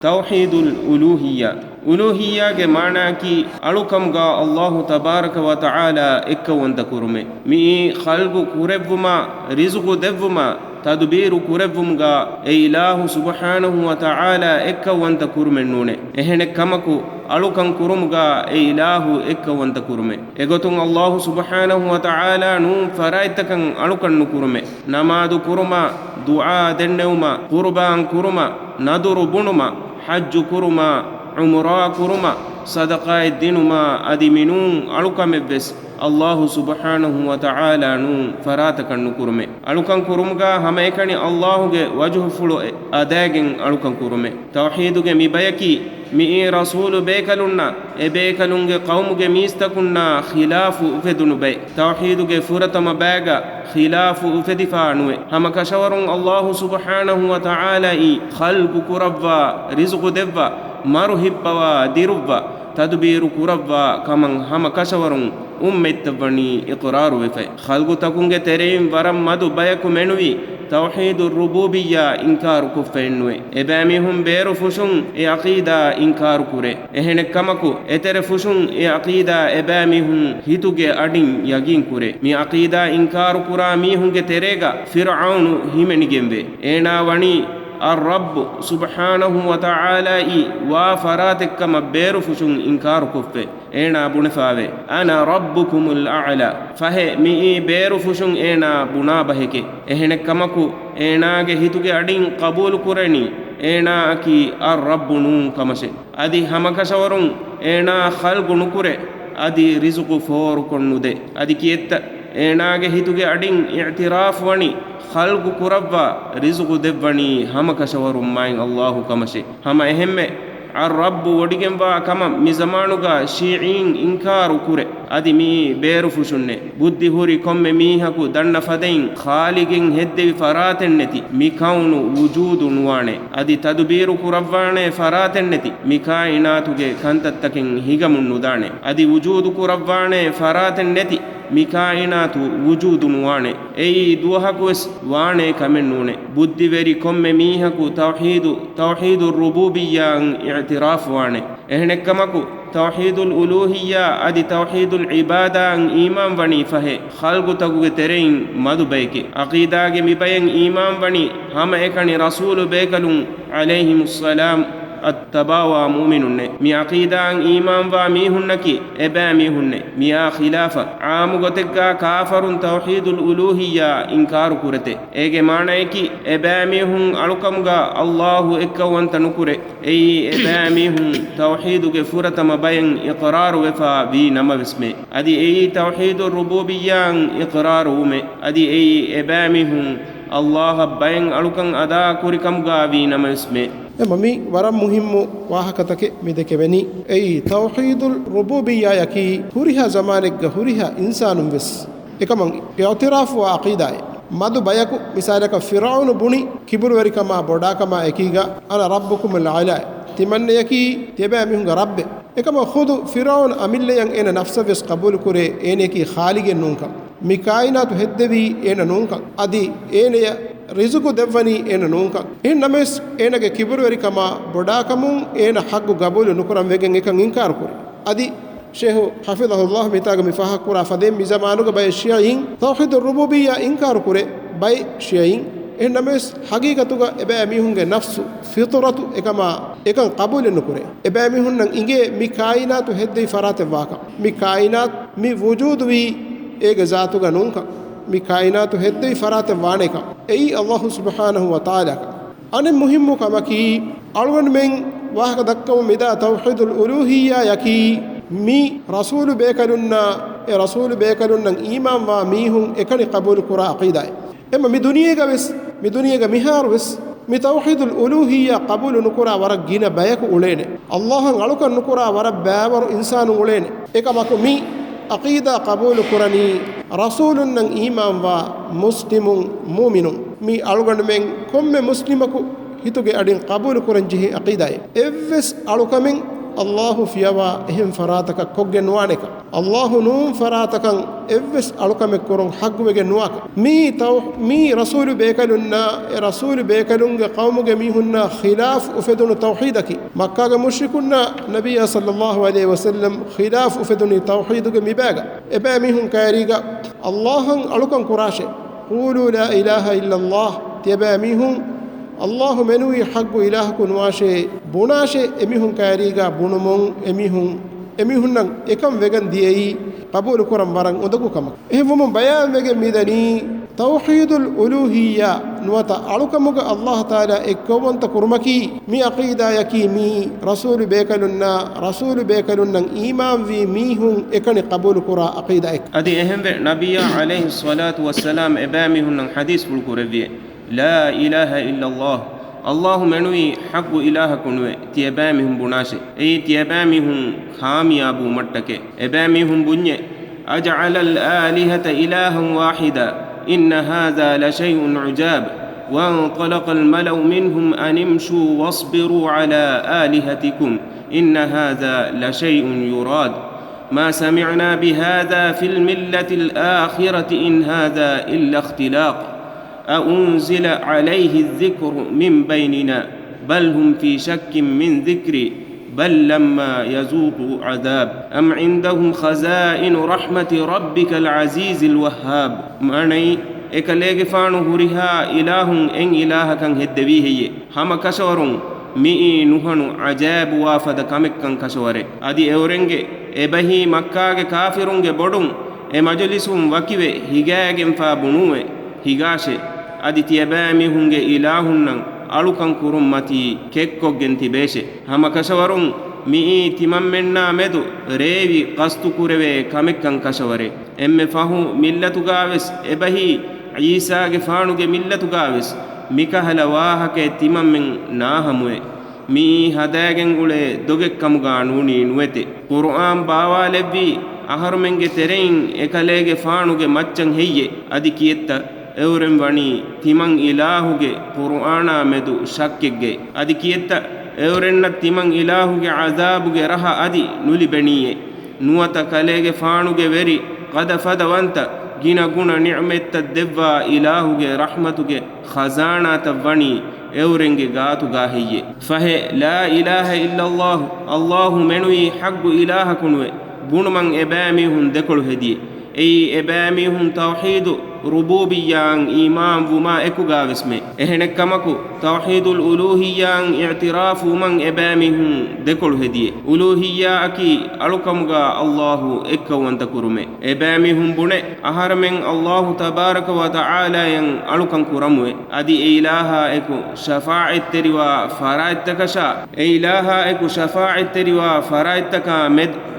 ತೌಹೀದುಲ್ ಉಲೂಹಿಯ್ಯಾ ಉಲೂಹಿಯ್ಯಾಗೆ ಮಾನಾಕಿ ಅಳುಕಂಗ ಅಲ್ಲಾಹು ತಬಾರಕ ವ ತಆಲ ಎಕ್ಕವಂತ ಕುರುಮೆ ಮೀ ಖಲ್ಗು ಕುರೆವ್ವುಮ ರಿಜುಗು ದೆವ್ವುಮ ತದುಬೀರು ಕುರೆವ್ವುಮ್ಗ ಎ ಇಲಾಹು ಸುಬ್ಹಾನಹು ವ ತಆಲ ಎಕ್ಕವಂತ ಕುರುಮೆ ನೂನೆ ಎಹೆನೆ ಕಮಕು ಅಳುಕಂ ಕುರುಮ್ಗ ಎ ಇಲಾಹು ಎಕ್ಕವಂತ ಕುರುಮೆ ಎಗೊತುಂ ಅಲ್ಲಾಹು ಸುಬ್ಹಾನಹು ವ ತಆಲ ನೂ ಫರಾಯ್ತಕಂ ಅಳುಕಣ್ಣು ಕುರುಮೆ ನಮಾದು ಕುರುಮ ದುಆ ದೆನ್ನೆವುಮ ಕುರ್ಬಾನ್ ಕುರುಮ ನದುರು ಬುಣುಮ ಹಜ್ಜು ಕುರುಮ ಉಮ್ರಾ ಕುರುಮ ಸದಕಾಯ ದಿನುಮ ಅದಿಮಿನೂ ಅಳುಕಮೆವ್ವೆಸ್ ಅಲ್ಲಾಹು ಸುಬ್ಹಾನಹು ವ ತಆಲ ನೂ ಫರಾತಕಣ್ಣು ಕುರುಮೆ ಅಳುಕಂ ಕುರುಮ್ಗ ಹಮೇಕಣಿ ಅಲ್ಲಾಹುಗೆ ವಜುಹು ಫುಳು ಅದಾಗೆನ್ ಅಳುಕಂ ಕುರುಮೆ ತೌಹೀದುಗೆ ಮಿಬಯಕಿ ಮಿ ರಸೂಲು ಬೇಕಲುನ್ನ ಎ ಬೇಕಲುಂಗೆ ಕೌಮುಗೆ ಮೀಸ್ತಕುನ್ನ ಖಿಲಾಫು ಉಫೆದುನು ಬೈ ತೌಹೀದುಗೆ ಫುರತಮ ಬ್ಯಾಗ ಖಿಲಾಫು ಉಫೆದಿಫಾನುವೆ ಹಮ ಕಶವರುಂ ಅಲ್ಲಾಹು ಸುಬ್ಹಾನಹು ವ ತಆಲ ಈ ಖಲ್ಕು ಕುರವ್ವ ರಿಜ್ಕು ದೆವ್ವ ಮರು ಹಿಪ್ಪವ ದಿರುವ್ವ ತದುಬೀರು ಕುರವ್ವ ಕಮಂ ಹಮ ಕಶವರುಂ ಉಮ್ಮೆತ್ತವಣಿ ಇಕ್ರಾರು ವೆಫೈ ಖಲ್ಗು ತಕುಂಗೆ ತೆರೆಯಿಂ ವರಂ ಮದು ಬಯಕು ಮೆಣುವಿ ತೌಹೀದುರ್ ರುಬೂಬಿಯ್ಯಾ ಇಂಕಾರು ಕುಫೆನ್ನುವೆ ಎಬಾಮಿಹುಂ ಬೇರು ಫುಶುಂ ಎ ಅಕೀದಾ ಇಂಕಾರು ಕುರೆ ಎಹೆನೆ ಕಮಕು ಎತೆರೆ ಫುಶುಂ ಎ ಅಕೀದಾ ಎಬಾಮಿಹುಂ ಹಿತುಗೆ ಅಡಿನ್ ಯಗಿನ್ ಕುರೆ ಮಿ ಅಕೀದಾ ಇಂಕಾರು ಕುರಾ ಮೀಹುಂಗೆ ತೆರೆಗ ಫಿರ್ಔನು ಹಿಮೆನಿಗೆಂವೆ ಏನಾ ವಣಿ الرب سبحانه وتعالى وافراتك مبير فشون إنكار كفة إنا بنفاوي أنا ربكم الأعلى فهي مي بير فشون إنا بنابهك إهنا كمكو إنا هيتوك أدين قبول كرني إنا أكي الرب نون كمشي أدي همك شورون إنا خلق نكره أدي رزق فور كنودي أدي كيت إنا هيتوك أدين اعتراف وني ಖಲ್ಗು ಕುರವ್ವ ರಿಜ್ಕು ದೆವ್ವಣಿ ಹಮ ಕಶವರುಂ ಮಾಯಿಂ ಅಲ್ಲಾಹು ಕಮಶೆ ಹಮ ಎಹೆಮ್ಮೆ ಅರ್ ರಬ್ಬು ಒಡಿಗೆಂಬ ಕಮ ಮಿ ಜಮಾನುಗ ಶೀঈನ್ ಇಂಕಾರು ಕುರೆ ಅದಿ ಮೀ ಬೇರು ಫುಶುನ್ನೆ ಬುದ್ಧಿ ಹುರಿ ಕೊಮ್ಮೆ ಮೀಹಕು ದಂಡ ಫದೈನ್ ಖಾಲಿಗೆನ್ ಹೆದ್ದೆವಿ ಫರಾತೆನ್ನೆತಿ ಮಿ ಕೌನು ವುಜೂದು ನುವಾಣೆ ಅದಿ ತದುಬೀರು ಕುರವ್ವಾಣೆ ಫರಾತೆನ್ನೆತಿ ಮಿ ಕಾಯಿನಾತುಗೆ ಕಂತತ್ತಕೆನ್ ಹಿಗಮುನ್ನುದಾಣೆ ಅದಿ ವುಜೂದು ಕುರವ್ವಾಣೆ ಫರಾತೆನ್ನೆತಿ ಮಿಕಾಯಿನಾತು ವುಜೂದು ನುವಾಣೆ ಎಯಿ ದುವಹಕುವೆಸ್ ವಾಣೆ ಕಮೆನ್ನೂಣೆ ಬುದ್ಧಿವೆರಿ ಕೊಮ್ಮೆ ಮೀಹಕು ತೌಹೀದು ರುಬೂಬಿಯ್ಯಾನ್ ಇಅ್ತಿರಾಫ್ ವಾಣೆ ಎಹೆನೆಕ್ಕಮಕು ತೌಹೀದುಲ್ ಉಲೂಹಿಯ್ಯಾ ಅದಿ ತೌಹೀದುಲ್ ಇಬಾದಾನ್ ಈಮಾನ್ ವಣಿ ಫಹೆ ಖಲ್ಗು ತಗುಗೆ ತೆರೆಯಿನ್ ಮದು ಬೈಕೆ ಅಕೀದಾಗೆ ಮಿಬಯನ್ ಈಮಾನ್ ವಣಿ ಹಮ ಎಕಣಿ ರಸೂಲು ಬೇಕಲುಂ ಅಲೈಹಿಮುಸ್ಸಲಾಂ التباوى مؤمنون مي عقيدة إيمان وميهنكي إبا ميهن ميا خلافة عام غتكا كافر توحيد الألوهية إنكار كرته إيجي معناكي إبا ميهن ألقمغا الله إكوان تنكره أي إبا ميهن توحيد كفورة مبين إقرار وفا بي نما بسمه أدي أي توحيد الربوبية إقرار ومه أدي أي إبا ميهن الله بين ألقن أدا كوركمغا بي نما بسمه ممي ورم مهم واهكتك مدكبني اي توحيد الربوبيه يكي هريها زمانك هريها انسان بس එකම اعتراف وعقيده මදු බයකු මිසාලක ෆිරාඋන බුනි කිබුරු වරිකම බොඩාකම එකීගා අන රබ්බුකුම් අල්අලා තිමන්නේ යකි තෙබෑ මිහුංග රබ්බේ එකම ખુદ ෆිරාඋන අමිල්ලයන් එන නෆ්සවස් කබූල් කුරේ ඒනේකි ખાලිගෙන් නුන්ක මිකායිනාතු හෙද්දවි එන නුන්ක අදි ඒනය ರಿಜುಕು ದೆವ್ವನಿ ಏನ ನೂಂಕ ಇನ್ ನಮೆಸ್ ಏನಗೆ ಕಿಬುರು ವರಿಕಮ ಬೊಡಾಕಮುಂ ಏನ ಹಗ್ಗು ಗಬೂಲು ನುಕರಂ ವೆಗೆನ್ ಏಕಂ ಇಂಕಾರ ಕುರಿ ಅದಿ ಶೇಖು ಹಫಿಜಹುಲ್ಲಾಹ್ ಮಿತಾಗ ಮಿಫಾಹ ಕುರಾ ಫದೆಂ ಮಿ ಜಮಾನುಗ ಬೈ ಶಿಯಯಿನ್ ತೌಹೀದ್ ರುಬೂಬಿಯ್ಯಾ ಇಂಕಾರ ಕುರೆ ಬೈ ಶಿಯಯಿನ್ ಇನ್ ನಮೆಸ್ ಹಗೀಗತುಗ ಎಬೆ ಮಿಹುಂಗೆ ನಫ್ಸು ಫಿತ್ರತು ಏಕಂ ಕಬೂಲು ನುಕರೆ ಎಬೆ ಮಿಹುನ್ ಇಂಗೆ ಮಿ ಕಾಯಿನಾತು ಹೆದ್ದಿ ಫರಾತೆ ವಾಕ ಮಿ ಕಾಯಿನಾತ್ ಮಿ ವುಜೂದ್ ವಿ ಏಗ ಜಾತುಗ ನೂಂಕ ಮಿ ಕಾಯಿನಾತು ಹೆದ್ದಿ ಫರಾತೆ ವಾಣೆಕ ಎಯಿ ಅಲ್ಲಾಹು ಸುಬ್ಹಾನಹು ವ ತಆಲಾ ಅನೆ ಮುಹಿಮ್ಮು ಕಮಕಿ ಅಳ್ವನ್ ಮೆನ್ ವಾಹಕ ದಕ್ಕವು ಮಿದಾ ತೌಹೀದುಲ್ ಉಲೂಹಿಯ್ಯಾ ಯಕಿ ಮಿ ರಸೂಲು ಬೇಕಲುನ್ನ ಎ ರಸೂಲು ಬೇಕಲುನ್ನ ಈಮಾನ್ ವಾ ಮೀಹುಂ ಎಕನಿ ಕಬೂಲ್ ಕುರಾ ಅಕೀದಾಯ್ ಎಮ್ಮ ಮಿ ದುನಿಯೆಗ ಮಿಹಾರ್ ವಿಸ್ ಮಿ ತೌಹೀದುಲ್ ಉಲೂಹಿಯ್ಯಾ ಕಬೂಲ್ ನುಕುರಾ ವರ ಗಿನ ಬಯಕು ಉಳೇನೆ ಅಲ್ಲಾಹನ್ ಅಳುಕ ನುಕುರಾ ವರ ಬ್ಯಾವರು ಇನ್ಸಾನು ಉಳೇನೆ ಏಕಮಕು ಮಿ ಅಕೀದಾ ಕಬೂಲ್ ಕುರನಿ ರಸೂಲುನ್ ನಂ ಈಮಾನ್ ವಾ ಮುಸ್ಲಿಮುನ್ ಮೂಮಿನುನ್ ಮಿ ಅಳುಗಂಡು ಮೆನ್ ಕೊಮ್ಮೆ ಮುಸ್ಲಿಮಕು ಹಿತುಗೆ ಅಡಿನ್ ಕಬೂಲ್ ಕುರನ್ ಜಿಹಿ ಅಕೀದಾಯ್ ಎವ್ವೆಸ್ ಅಳುಕಮೆನ್ الله فيوا إهم فراتك كوجن وانك الله نوم فراتك إفس ألوكم كورون حق وجنواك مي رسول بيكلنا رسول بيكلون قوم جميعنا خلاف أفدون توحيدك مكة مشركنا نبي صلى الله عليه وسلم خلاف أفدون توحيدك مباغا إبامهم كاريغا الله ألوكم كراشه قولوا لا إله إلا الله تبامهم الله منوي حق إلهكم واشي بناشي إميهم كاريغا بنمون إميهم نن إكم وغن ديئي قبول كرم برن ودقو كما إهم بيان وغن ميداني توحيد الألوهية نوتا ألوكمك الله تعالى إكوان تكرمكي مي عقيدة يكي مي رسول بيكلنا إيمان في ميهم إكن قبول كرا عقيدة إك أدي أهم نبي عليه الصلاة والسلام إبامهم حديث بالكربية لا إله إلا الله الله منوي حق إلهكم تيبامهم بناشي أي تيبامهم خاميابو متك إبامهم بني أجعل الآلهة إلها واحدا إن هذا لشيء عجاب وانطلق الملأ منهم أن امشوا واصبروا على آلهتكم إن هذا لشيء يراد ما سمعنا بهذا في الملة الآخرة إن هذا إلا اختلاق أأنزل عليه الذكر من بيننا بل هم في شك من ذكري بل لما يذوقوا عذاب أم عندهم خزائن رحمة ربك العزيز الوهاب معني إكاليغ فانو هريها إله إن إله كان هدويه هم كشورون مئي نهنو عجاب وافد كمك كان كشوره أدي أورنج إبهي مكاغ كافرونج بدون إمجلسهم وكيوه هيغاغ فابنوه هيغاشه أدي تيبامي هنگ إلهن ألوكن كرمتي كيكو جنتي بيشه هم كشورون مئي تممنا مدو ريوي قستو كوروه كمكن كشوره إم فهو ملتو غاوس إبهي عيسى غفانو غ ملتو غاوس ميكهل واهك تممن ناهموه مي هداغن غولي دوگكم غانوني نوته قرآن باوا لبي أهرمنگ ترين إكاليغ فانو غ مچن هيه أدي كيتا එවරෙන් වණි තිමන් ඉලාහුගේ කුර්ආනා මෙදු ශක්කෙග්ගේ අදි කියෙත්ත එවරෙන්න තිමන් ඉලාහුගේ අසාබුගේ රහ අදි නුලි බණීයේ නුවත කලේගේ ෆාණුගේ වෙරි qad fadawanta gina guna ni'metta devva ilahuge rahmatuge khazana tawani evrenge gaatu gahiye fahe la ilaha illa allah menui haggu ilaha kunwe gunuman ebami hun dekolu hediye ei ebami hun tawhid rububiyyan iman vuma ekuga vesme ehnek kamaku tawhidul uluhiyyan i'tirafu man ebami hun dekolu hediye uluhiyya aki alukamuga allah ekkawanta kurume ebami hun bune aharmen allah tabaraka wa taala yan alukan kuramwe adi ilaha eku shafa'at teriwa fara'at takasha ilaha eku shafa'at teriwa fara'at taka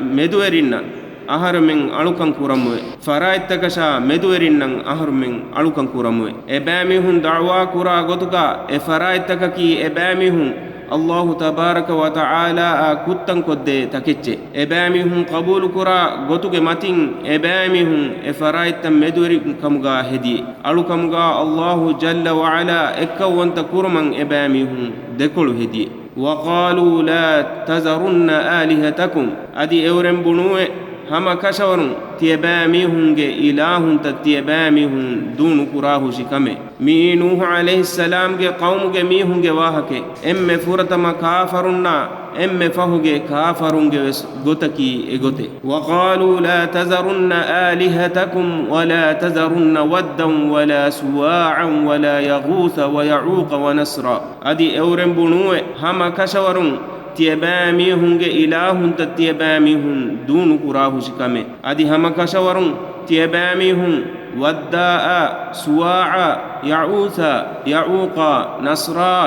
meduerinna aharmen alukan kuramwe faraitakasha meduerinnan aharmen alukan kuramwe ebami hun da'wa kura gotuka e faraitakaki ebami hun Allah tabaraka wa ta'ala kuttan kodde takecce ebami hun qabul kura gotuge matin ebami hun e faraitam meduerin kamuga hedi alukamuga Allah jalla wa ala ekkawanta kurman ebami hun dekolu hedi wa qalu la tazarunna alihatakum adi eurem bunuwe hama kashawarun tiyabami hunge ilahun tatiyabami hun dunu kurahu shikame mi nuh alayhi salam ge qawm ge mi hunge wahake emme furatama kafarunna emme fahuge kafarunge gotaki egote wa qalu la tazarunna alihatakum wa la tazarunna waddan wa la suwa'an wa la yaghutha wa ya'uqa wa nasra adi eurem bunuwe hama kashawarun tiyabami hunge ilahun tatiyabami hun dunu kurahu shikame adi hama kashawarun tiyabami hun wadda'a suwa'a ya'utha ya'uqa nasra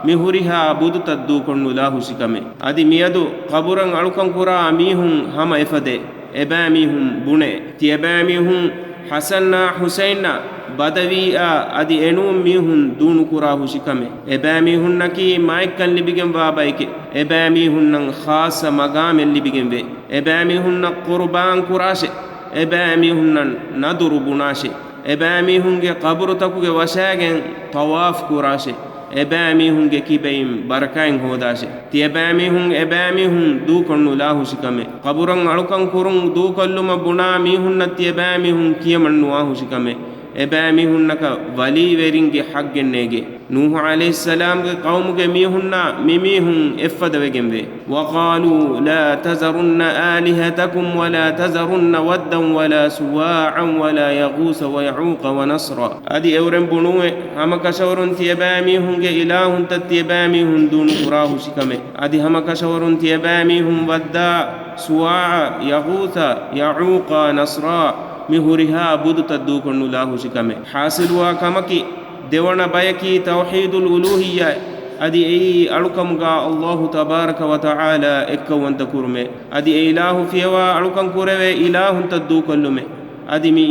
mihuriha budu taddu konnu lahu shikame adi miyadu qaburan alukan kura mihun hama efade ebami hun bune tiyabami hun hasanna husainna badawi'a adi enum mihun dunu kurahu shikame ebami hunnaki maikkan libigen wabaike ebami hunnan khasa magamel libigen ve ebami hunna qurban kurashe ebami hunnan naduru bunashe ebami hunge qabru takuge washagen tawaf kurashe ebamihunge kibeim barakain hodashe ti ebamihun du konnu lahu shikame qaburan alukan kurun du kolluma buna mihunna ti ebamihun kiyamannu ahu shikame ebamihunaka wali weringe haggennege nuh alayhi salam ge qaumuge mihunna mimihun effadawegembe wa qalu la tazarunna alihatakum wa la tazarunna waddan wa la suwa'an wa la yaghus wa ya'uq wa nasra adi euren bunuwe hamakashawrun ti ebamihunge ilahun tat ebamihun dun qurahu shikame adi hamakashawrun ti ebamihun wadda suwa'a yaghutha ya'uq nasra mihuriha budu taddu konnu lahu shikame hasilwa kamaki devana bayaki tawhidul uluhiyya adi ei alukamga Allah tabaraka wa taala ekkawanta kurme adi ilahu fiwa alukan kurewe ilahun taddu kollume adi mi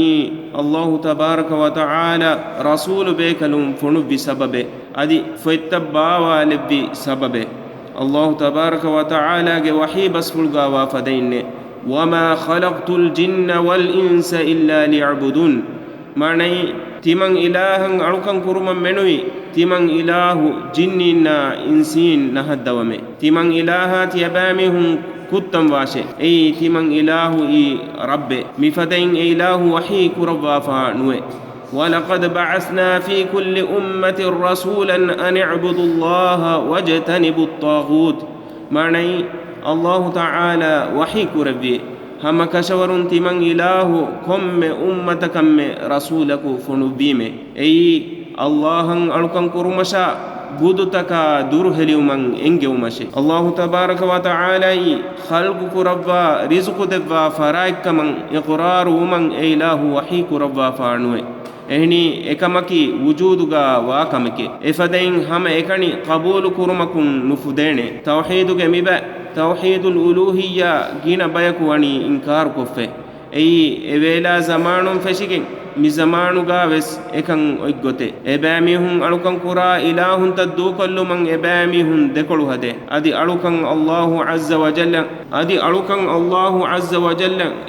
Allah tabaraka wa taala rasul bekalum funu bi sababe adi faytabawa lebbi sababe Allah tabaraka wa taala ge wahi basfulga wa fadainne وما خلقت الجن والإنس إلا ليعبدون معنى تمن إله ألوكن كرما منوي تمن إله جننا إنسين نهدومه تمن إلهات يبامهم كتم واشي أي تمن إله رب مفدين إله وحي كربا فانوي ولقد بعثنا في كل أمة رسولا أن اعبدوا الله واجتنبوا الطاغوت معنى الله تعالى وحي كربي هم كشورن تمن إله كم أمتكم رسولك فنبيمه أي الله ألقن كرمشا بدتك درهلي من إنجومشي الله تبارك وتعالى خلق كربا رزق دبا فرايك من إقرار من إله وحي كربا فانوه ehni ekamaki wujuduga wa kamake efadain hama ekani qabul kurumakun nufudene tawhiduge miba tawhidul uluhiyya gina bayaku wani inkar koffe ei evela zamanun feshigen mi zamanuga wes ekan oygote ebamihun alukan kura ilahun taddu kollu man ebamihun dekolu hade adi alukan Allah azza wa jalla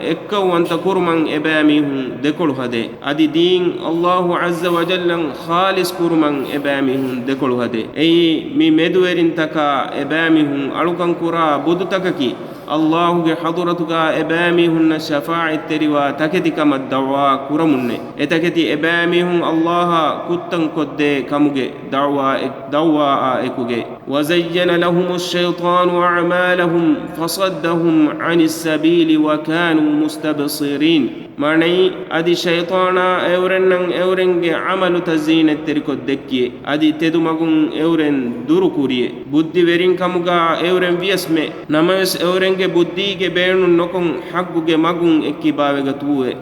ekka wanta kurman ebamihun dekolu hade adi din Allah azza wa jalla khalis kurman ebamihun dekolu hade ei mi meduerin taka ebamihun alukan kura budu takaki الله के हज़रतुका एबामी हुन शफ़ाअत तेरिवा तकेति कम दवा कुरमुन्ने एतकेति एबामी हुन अल्लाह कुत्तन कोद्दे कमुगे दवा एकुगे वज़य्यन लहुमुश शैतानु अअमालहुम फसद्दहुम अनिस सबील वकानु मुस्तबसिरीन माने अदि शैताना एवरेंगे अमलु तज़ीनत तेरिको देक्किए अदि तेदुमगुन एवरें दुरुकुरिए बुद्धि वेरिन कमुगा एवरें वियस्मे नमस एवरें बुद्धि के बेणु नोकुं हक्कु के मगुं एक्की बावेगा तुए